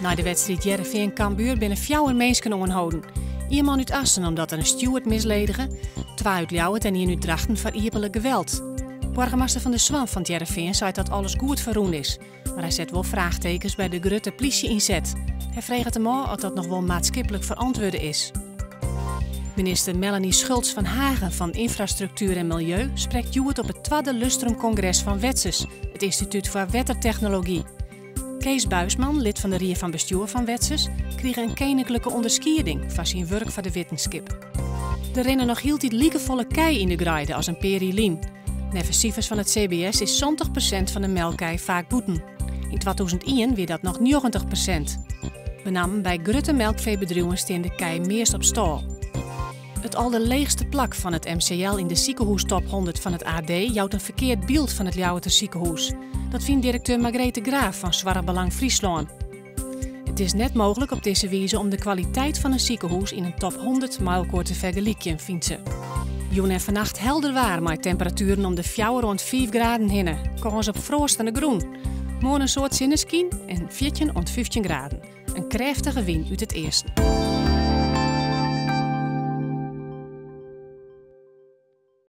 Na de wedstrijd Heerenveen-Cambuur binnen 4 mensen aangehouden. 1 man uit Assen omdat er een steward misledigde, 2 uit Ljouwert en 1 uit Drachten voor ieperlijk geweld. Burgemeester van de Zwan van het Heerenveen zei dat alles goed verroend is, maar hij zet wel vraagtekens bij de grote politie-inzet. Hij vreegt hem af of dat nog wel maatschappelijk verantwoorden is. Minister Melanie Schultz van Hagen van Infrastructuur en Milieu spreekt Joert op het 2e Lustrum-congres van Wetses, het Instituut voor Wettertechnologie. Kees Buisman, lid van de Rier van Bestuur van Wetses, kreeg een koninklijke onderscheiding voor zijn werk voor de wetenschap. Er rennen nog heel tijd liekevolle kei in de grijde als een perilien. Nevens cijfers van het CBS is 70% van de melkkei vaak boeten. In 2001 weer dat nog 90%. Benam bij grote melkveebedrijven staan de kei meest op stal. Het al de leegste plak van het MCL in de ziekenhoestop 100 van het AD jouwt een verkeerd beeld van het Ljouwerter ziekenhuis. Dat vindt directeur Margrethe Graaf van Zwarre Belang Friesland. Het is net mogelijk op deze wijze om de kwaliteit van een ziekenhuis in een top 100 mijlkoor te vergelijken, vindt ze. Joen en vannacht helder waar met temperaturen om de 4 rond 5 graden hinnen. Kans op frost aan de groen. Morgen een soort zinneskien en 14 rond 15 graden. Een krachtige wind uit het eerste.